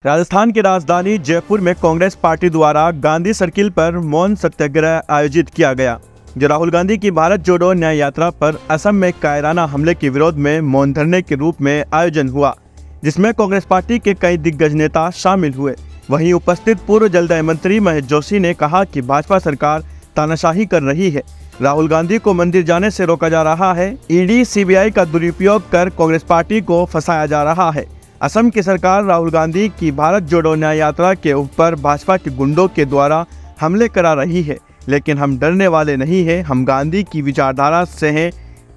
राजस्थान की राजधानी जयपुर में कांग्रेस पार्टी द्वारा गांधी सर्किल पर मौन सत्याग्रह आयोजित किया गया, जो राहुल गांधी की भारत जोड़ो न्याय यात्रा पर असम में कायराना हमले के विरोध में मौन धरने के रूप में आयोजन हुआ, जिसमें कांग्रेस पार्टी के कई दिग्गज नेता शामिल हुए। वहीं उपस्थित पूर्व जलदाय मंत्री महेश जोशी ने कहा कि भाजपा सरकार तानाशाही कर रही है, राहुल गांधी को मंदिर जाने से रोका जा रहा है, ईडी सीबीआई का दुरुपयोग कर कांग्रेस पार्टी को फंसाया जा रहा है। असम की सरकार राहुल गांधी की भारत जोड़ो न्याय यात्रा के ऊपर भाजपा के गुंडों के द्वारा हमले करा रही है, लेकिन हम डरने वाले नहीं हैं। हम गांधी की विचारधारा से हैं,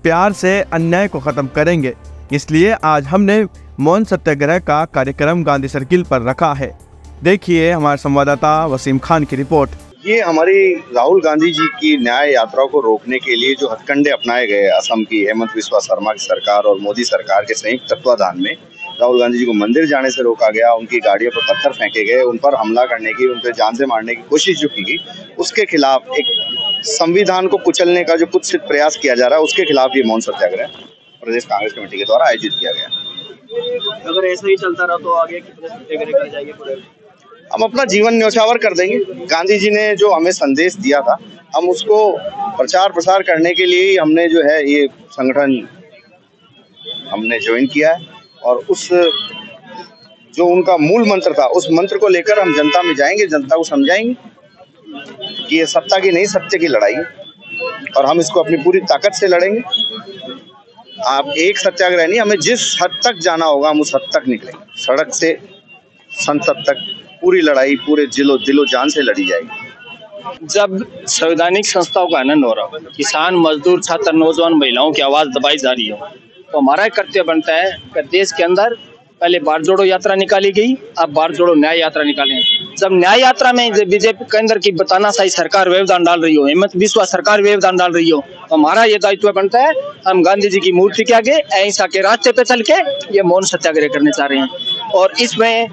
प्यार से अन्याय को खत्म करेंगे। इसलिए आज हमने मौन सत्याग्रह का कार्यक्रम गांधी सर्किल पर रखा है। देखिए हमारे संवाददाता वसीम खान की रिपोर्ट। ये हमारी राहुल गांधी जी की न्याय यात्रा को रोकने के लिए जो हथकंडे अपनाए गए असम की हेमंत बिस्वा शर्मा की सरकार और मोदी सरकार के संयुक्त तत्वाधान में राहुल गांधी जी को मंदिर जाने से रोका गया, उनकी गाड़ियों पर पत्थर फेंके गए, उन पर हमला करने की, उन पर जान से मारने की कोशिश जो की गई, उसके खिलाफ एक संविधान को कुचलने का जो कुत्सित प्रयास किया जा रहा है, उसके खिलाफ ये मौन सत्याग्रह प्रदेश कांग्रेस कमेटी के द्वारा आयोजित किया गया। अगर ऐसा ही चलता रहा तो आगे कितने सत्याग्रह कर जाएंगे पूरे? हम अपना जीवन न्यौछावर कर देंगे। गांधी जी ने जो हमें संदेश दिया था, हम उसको प्रचार प्रसार करने के लिए ही हमने जो है ये संगठन हमने ज्वाइन किया है, और उस जो उनका मूल मंत्र था, उस मंत्र को लेकर हम जनता में जाएंगे, जनता को समझाएंगे कि ये सत्ता की नहीं सत्य की लड़ाई है, और हम इसको अपनी पूरी ताकत से लड़ेंगे। आप एक सत्याग्रह नहीं, हमें जिस हद तक जाना होगा हम उस हद तक निकलेंगे। सड़क से संसद तक पूरी लड़ाई पूरे दिलो जान से लड़ी जाएगी। जब संवैधानिक संस्थाओं का हनन हो रहा, किसान, मजदूर, छात्र, नौजवान, महिलाओं की आवाज दबाई जा रही हो, तो हमारा कर्तव्य बनता है कि देश के अंदर पहले भारत जोड़ो यात्रा निकाली गई, अब भारत जोड़ो न्याय यात्रा निकालें। जब न्याय यात्रा में बीजेपी केंद्र की तानाशाही सरकार व्यवधान डाल रही हो, हेमंत बिस्वा सरकार व्यवधान डाल रही हो, तो हमारा ये दायित्व बनता है, हम गांधी जी की मूर्ति के आगे अहिंसा के रास्ते पे चल के ये मौन सत्याग्रह करने चाह रहे हैं। और इसमें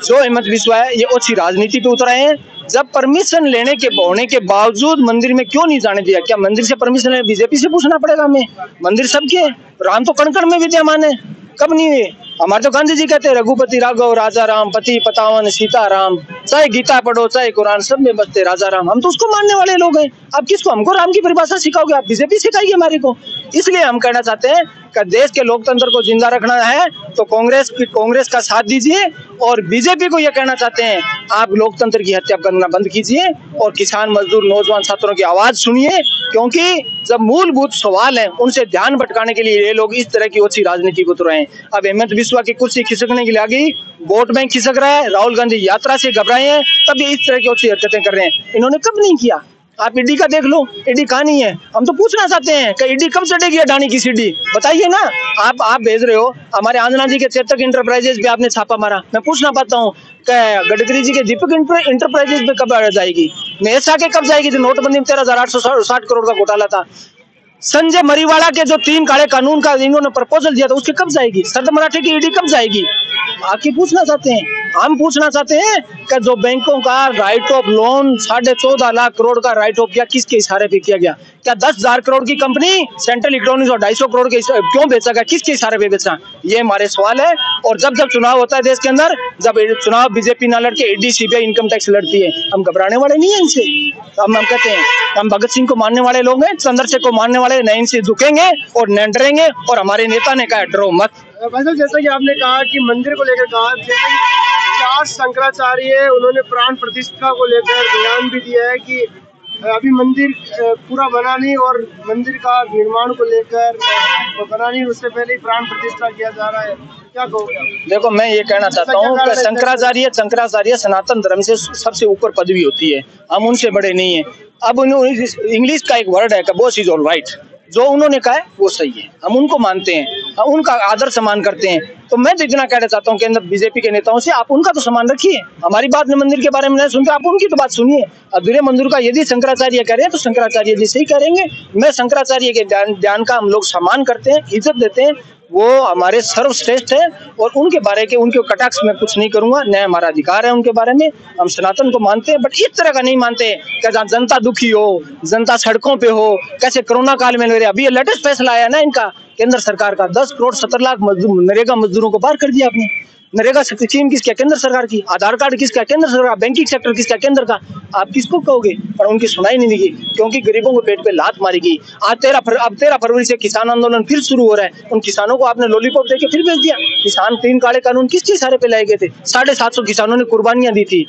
जो हेमंत बिस्वा है ये ओछी राजनीति पे उतर आए हैं। जब परमिशन लेने के होने के बावजूद मंदिर में क्यों नहीं जाने दिया? क्या मंदिर से परमिशन लेने बीजेपी से पूछना पड़ेगा हमें? मंदिर सबके, राम तो कण कण में विद्यमान है, कब नहीं हुए? हमारे तो गांधी जी कहते हैं रघुपति राघव राजा राम, पति पतावन सीता राम, चाहे गीता पढ़ो चाहे कुरान, सब में बसते राजा राम। हम तो उसको मानने वाले लोग हैं। आप किसको हमको राम की परिभाषा सिखाओगे? आप बीजेपी सिखाइए हमारे को। इसलिए हम कहना चाहते हैं कि देश के लोकतंत्र को जिंदा रखना है तो कांग्रेस का साथ दीजिए, और बीजेपी को यह कहना चाहते हैं आप लोकतंत्र की हत्या करना बंद कीजिए और किसान, मजदूर, नौजवान, छात्रों की आवाज सुनिए, क्योंकि जब मूलभूत सवाल है उनसे ध्यान भटकाने के लिए ये लोग इस तरह की ओछी राजनीति को उतर रहे हैं। अब हेमंत बिस्वा की कुर्सी खिसकने के लिए आ गई, वोट बैंक खिसक रहा है, राहुल गांधी यात्रा से घबराए हैं, तब ये इस तरह की ओछी हरकतें कर रहे हैं। इन्होंने कब नहीं किया? आप ईडी का देख लो, ईडी कहाँ नहीं है। हम तो पूछना चाहते हैं कि ईडी कब चढ़ेगी अडानी की सीढ़ी, बताइए ना। आप भेज रहे हो हमारे आंजना जी के चेतक इंटरप्राइजेज पे आपने छापा मारा, मैं पूछना पाता हूँ गडकरी जी के दीपक इंटरप्राइजेज पे कब जाएगी? मेसा के कब जाएगी? जो नोटबंदी में 13,860 करोड़ का घोटाला था। संजय मरीवाला के जो 3 काले कानून का इन्होंने प्रपोजल दिया था, उसके कब जाएगी? शरद मराठे की ईडी कब जाएगी? आके पूछना चाहते हैं। हम पूछना चाहते हैं कि जो बैंकों का right of loan 14.5 lakh crore का राइट ऑफ किया, किसके इशारे पे किया गया? क्या 10,000 करोड़ की कंपनी सेंट्रल इलेक्ट्रॉनिक्स और 250 करोड़ के क्यों बेचा गया? किसके इशारे पे बेचा? ये हमारे सवाल है। और जब चुनाव होता है देश के अंदर, जब चुनाव बीजेपी ना लड़के ईडी सीबीआई इनकम टैक्स लड़ती है, हम घबराने वाले नहीं है इनसे। हम कहते हैं हम भगत सिंह को मानने वाले लोग हैं, चंद्रशेखर को मानने वाले नहीं, इनसे झुकेंगे और न डरेंगे। और हमारे नेता ने कहा डरो मत। वैसे जैसा कि आपने कहा कि मंदिर को लेकर कहा, 4 शंकराचार्य उन्होंने प्राण प्रतिष्ठा को लेकर बयान भी दिया है कि अभी मंदिर पूरा बना नहीं, और मंदिर का निर्माण को लेकर बना नहीं, उससे पहले ही प्राण प्रतिष्ठा किया जा रहा है। क्या कहोगे? देखो, मैं ये कहना चाहता हूँ कि शंकराचार्य सनातन धर्म से सबसे ऊपर पदवी होती है, हम उनसे बड़े नहीं है। अब इंग्लिश का एक वर्ड है कि बॉस इज ऑल राइट, जो उन्होंने कहा है वो सही है, हम उनको मानते हैं, हम उनका आदर सम्मान करते हैं। तो मैं तो इतना कहना चाहता हूँ केंद्र बीजेपी के नेताओं से, आप उनका तो सम्मान रखिए, हमारी बात मंदिर के बारे में नहीं सुनते, आप उनकी तो बात सुनिए। अधूरे मंदिर का यदि शंकराचार्य कह रहे हैं तो शंकराचार्य जी से ही करेंगे। मैं शंकराचार्य के ज्ञान का हम लोग सम्मान करते हैं, इज्जत देते हैं, वो हमारे सर्वश्रेष्ठ है, और उनके कटाक्ष में कुछ नहीं करूंगा, न हमारा अधिकार है उनके बारे में। हम सनातन को मानते हैं, बट इस तरह का नहीं मानते कि जहाँ जनता दुखी हो, जनता सड़कों पे हो, कैसे कोरोना काल में अभी ये लेटेस्ट फैसला आया ना इनका केंद्र सरकार का, 10 करोड़ 70 लाख नरेगा मजदूरों को बाहर कर दिया आपने। नरेगा स्कीम किसका? केंद्र सरकार की। आधार कार्ड किसका? केंद्र सरकार। बैंकिंग सेक्टर किसका? केंद्र का। आप किसको कहोगे? पर उनकी सुनाई नहीं देगी, क्योंकि गरीबों को पेट पे लात मारेगी। आज 13 फरवरी से किसान आंदोलन फिर शुरू हो रहा है। उन किसानों को आपने लॉलीपॉप देके फिर भेज दिया। किसान 3 काले कानून किसके इशारे पे लाए गए थे? 750 किसानों ने कुर्बानियां दी थी।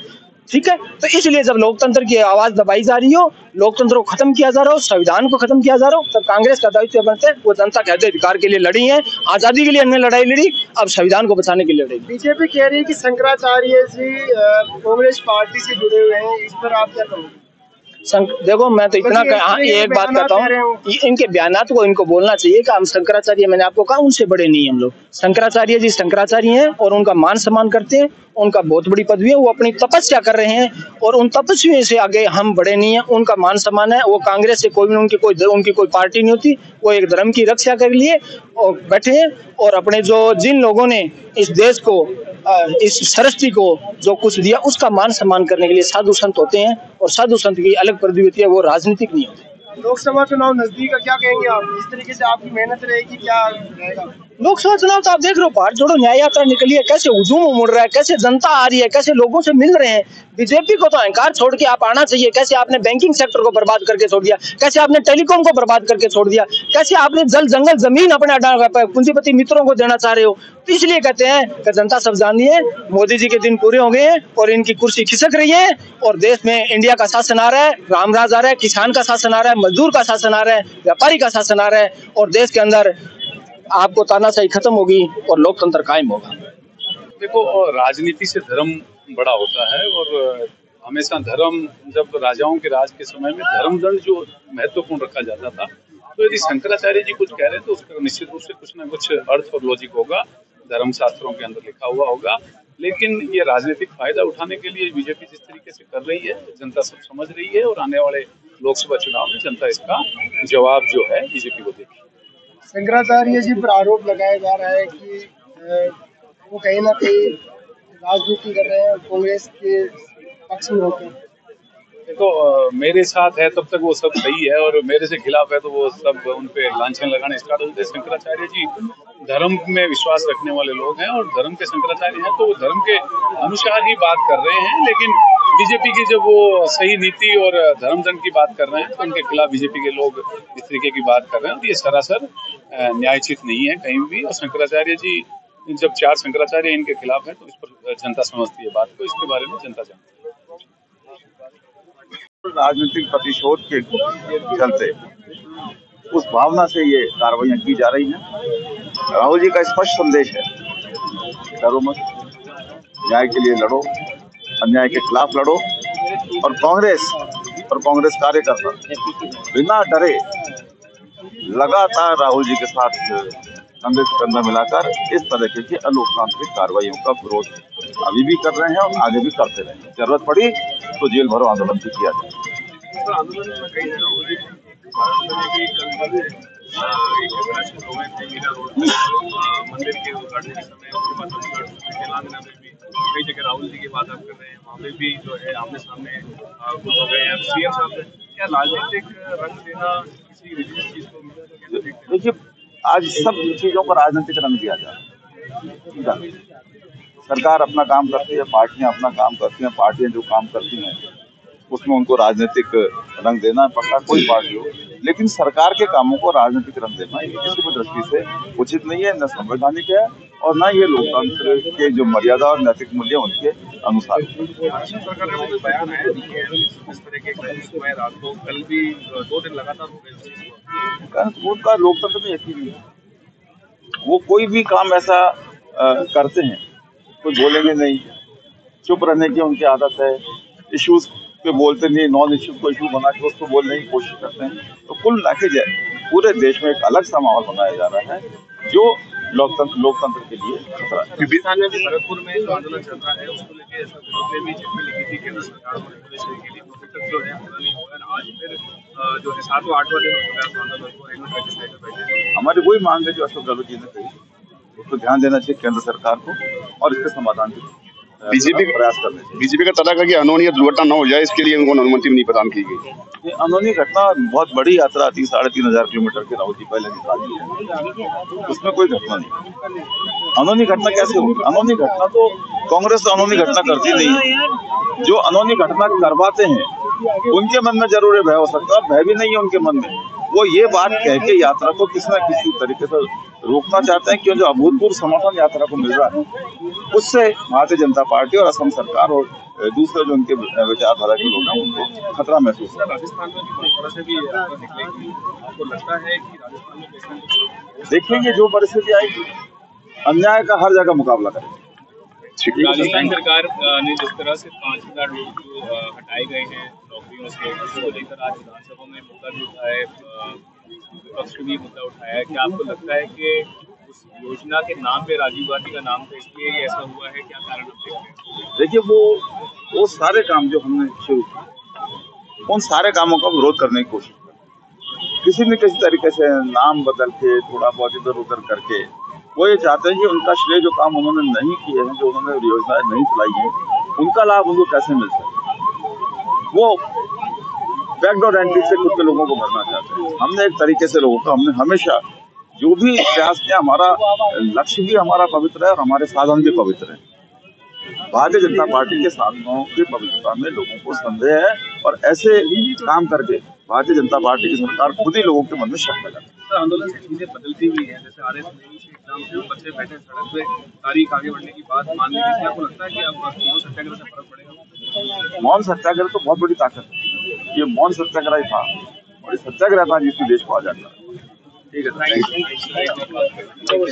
ठीक है, तो इसलिए जब लोकतंत्र की आवाज दबाई जा रही हो, लोकतंत्र को खत्म किया जा रहा हो, संविधान को खत्म किया जा रहा हो, तब कांग्रेस का दायित्व बनता है वो जनता के अधिकार के लिए लड़ी है, आजादी के लिए हमने लड़ाई लड़ी, अब संविधान को बचाने के लिए लड़ी। बीजेपी कह रही है कि शंकराचार्य जी कांग्रेस पार्टी से जुड़े हुए हैं, इस पर आप क्या कहोगे? देखो, मैं तो इतना एक बात कहता हूँ, इनके बयानात को इनको बोलना चाहिए कि हम शंकराचार्य, मैंने आपको कहा उनसे बड़े नहीं हम लोग। शंकराचार्य जी शंकराचार्य हैं और उनका मान सम्मान करते हैं, उनका बहुत बड़ी पदवी है, वो अपनी तपस्या कर रहे हैं और उन तपस्वियों से आगे हम बड़े नहीं हैं। उनका मान सम्मान है, वो कांग्रेस से उनकी कोई पार्टी नहीं होती, वो एक धर्म की रक्षा के लिए और बैठे हैं। और अपने जिन लोगों ने इस देश को, इस सृष्टि को जो कुछ दिया, उसका मान सम्मान करने के लिए साधु संत होते हैं, और साधु संत की अलग पदवी होती है, वो राजनीतिक नहीं होते। लोकसभा चुनाव नजदीक है, क्या कहेंगे आप? इस तरीके से आपकी मेहनत रहेगी, क्या रहेगा? लोकसभा चुनाव तो आप देख रहे हो, भारत जोड़ो न्याय यात्रा निकली है, कैसे हुजूम उमड़ रहा है, कैसे जनता आ रही है, कैसे लोगों से मिल रहे हैं। बीजेपी को तो अहंकार छोड़ के आप आना चाहिए। कैसे आपने बैंकिंग सेक्टर को बर्बाद करके छोड़ दिया, कैसे आपने टेलीकॉम को बर्बाद करके छोड़ दिया, कैसे आपने जल जंगल जमीन अपने पूंजीपति मित्रों को देना चाह रहे हो। तो इसलिए कहते हैं कि जनता सब जान है, मोदी जी के दिन पूरे हो गए हैं और इनकी कुर्सी खिसक रही है और देश में इंडिया का शासन आ रहा है, रामराज आ रहा है, किसान का शासन आ रहा है, मजदूर का शासन आ रहा है, व्यापारी का शासन आ रहा है, और देश के अंदर आपको तानाशाही खत्म होगी और लोकतंत्र कायम होगा। देखो, राजनीति से धर्म बड़ा होता है और हमेशा धर्म, जब राजाओं के राज के समय में धर्मदंड जो महत्वपूर्ण रखा जाता था, तो यदि शंकराचार्य जी कुछ कह रहे हैं तो उसका निश्चित रूप से कुछ ना कुछ अर्थ और लॉजिक होगा, धर्म शास्त्रों के अंदर लिखा हुआ होगा। लेकिन ये राजनीतिक फायदा उठाने के लिए बीजेपी जिस तरीके से कर रही है, जनता सब समझ रही है और आने वाले लोकसभा चुनाव में जनता इसका जवाब जो है बीजेपी को देगी। शंकराचार्य जी पर आरोप लगाया जा रहा है कि वो कहीं ना कहीं राजनीति कर रहे हैं कांग्रेस के पक्ष में होकर। देखो, मेरे साथ है तब तक वो सब सही है और मेरे से खिलाफ है तो वो सब उन पे लांछन लगाने स्टार्ट होते हैं। शंकराचार्य जी धर्म में विश्वास रखने वाले लोग हैं और धर्म के शंकराचार्य हैं, तो वो धर्म के अनुसार ही बात कर रहे हैं। लेकिन बीजेपी की जब वो सही नीति और धर्मदंड की बात कर रहे हैं तो उनके खिलाफ बीजेपी के लोग इस तरीके की बात कर रहे हैं, तो ये सरासर न्यायोचित नहीं है कहीं भी। और शंकराचार्य जी, जब 4 शंकराचार्य इनके खिलाफ है तो इस पर जनता समझती है बात को, इसके बारे में जनता जानती है। राजनीतिक प्रतिशोध के चलते उस भावना से ये कार्रवाइयां की जा रही हैं। राहुल जी का स्पष्ट संदेश है, डरो मत, न्याय के लिए लड़ो, अन्याय के खिलाफ लड़ो। और कांग्रेस कार्यकर्ता बिना डरे लगातार राहुल जी के साथ कंधे से कंधा मिलाकर इस तरह की अलोकतांत्रिक कार्रवाइयों का विरोध अभी भी कर रहे हैं और आगे भी करते रहेंगे। जरूरत पड़ी तो जेल भरो आंदोलन भी किया जाए। आंदोलन में कई जगह हो रही है, मंदिर के उद्घाटन के समय, उसके बाद तेलंगाना में भी कई जगह राहुल जी की बात आप कर रहे हैं, वहाँ पे भी जो है आमने सामने कुछ हो गए हैं। सीएम साहब ने क्या राजनीतिक रंग देना किसी विशेष चीज को? देखिए, आज सब चीजों को राजनीतिक रंग दिया जा रहा है। सरकार अपना काम करती है, पार्टियां अपना काम करती हैं, पार्टियां जो काम करती हैं उसमें उनको राजनीतिक रंग देना पड़ता, कोई पार्टी हो। लेकिन सरकार के कामों को राजनीतिक रंग देना ये किसी भी दृष्टि से उचित नहीं है, न संवैधानिक है और न ये लोकतंत्र के जो मर्यादा और नैतिक मूल्य उनके अनुसार। सरकार का कोई बयान आया इस तरह के रात को, कल भी 2 दिन लगातार हो गए, उनका लोकतंत्र में यकीन नहीं है। वो कोई भी काम ऐसा करते हैं, कुछ बोलेंगे नहीं, चुप रहने की उनकी आदत है, इश्यूज पे बोलते नहीं, नॉन इश्यू को इशू बना के उसको बोलने की कोशिश करते हैं। तो कुल मिला के पूरे देश में एक अलग सा माहौल बनाया जा रहा है जो लोकतंत्र के लिए खतरा है। किसान में भी भरतपुर में जो आंदोलन चल रहा है उसको लेकर ने भी चिट्ठी लिखी थी केंद्र सरकार को रेगुलेशन के लिए, तो अभी तक जो है पूरा नहीं हुआ। आज फिर जो है 7वां 8वां दिन हो चुका है आंदोलन को। हमारी वही मांग है जो अशोक गहलोत जी ने कही, उसको ध्यान देना चाहिए केंद्र सरकार को और इसके समाधान की बीजेपी का तर्क है कि अनहोनी दुर्घटना न हो जाए, इसके लिए उनको अनुमति नहीं प्रदान की गई। ये अनहोनी घटना बहुत बड़ी यात्रा थी, 3,500 किलोमीटर की राहुल जी पहले निकाली है, उसमें कोई घटना नहीं। अनहोनी घटना कैसे होगी? अनहोनी घटना तो कांग्रेस तो अनहोनी घटना करती नहीं है। जो अनहोनी घटना करवाते हैं उनके मन में जरूर भय हो सकता है, भय भी नहीं है उनके मन में। वो ये बात कह के यात्रा को किसी न किसी तरीके से रोकना चाहते हैं कि जो अभूतपूर्व समर्थन यात्रा को मिल रहा है उससे भारतीय जनता पार्टी और असम सरकार और दूसरे जो उनके विचारधारा के लोग हैं उनको खतरा महसूस है। राजस्थान में भी निकलेगी, आपको लगता है कि राजस्थान में देखेंगे जो परिस्थिति आएगी, अन्याय का हर जगह मुकाबला करेंगे। राजस्थान सरकार ने जिस तरह से 5,000 लोग जो हटाए गए हैं नौकरियों से, उसको लेकर आज विधानसभा में मुद्दा भी उठाया, विपक्ष भी मुद्दा उठाया है। क्या आपको लगता है कि उस योजना के नाम पे राजीव गांधी का नाम था, इसलिए ये ऐसा हुआ है? क्या कारण आप देखते हैं? देखिए वो सारे काम जो हमने शुरू किए उन सारे कामों का विरोध करने की कोशिश की, किसी न किसी तरीके से नाम बदल के थोड़ा बहुत इधर उधर करके वो ये चाहते हैं कि उनका श्रेय जो काम उन्होंने नहीं किए हैं, जो उन्होंने योजनाएं नहीं चलाई हैं, उनका लाभ उनको कैसे मिल सके। वो बैकडोर एंट्री से खुद के लोगों को भरना चाहते हैं। हमने एक तरीके से लोगों को हमने हमेशा जो भी प्रयास किया, हमारा लक्ष्य भी हमारा पवित्र है और हमारे साधन भी पवित्र है। भारतीय जनता पार्टी के साधनों की पवित्रता में लोगों को संदेह है और ऐसे काम करके भारतीय जनता पार्टी की सरकार खुद ही लोगों के मन में शक लगाती है। आंदोलन से चीजें बदलती हुई हैं, जैसे आरएस एग्जाम से बच्चे बैठे सड़क पे, तारीख आगे बढ़ने की बात मान ली गई। आपको लगता है कि अब मौन सत्याग्रह से फर्क पड़ेगा? मौन सत्याग्रह तो बहुत बड़ी ताकत है, ये मौन सत्याग्रह ही था और सत्याग्रह था जिसमें देश को आजाद करा। ठीक है, थैंक यू।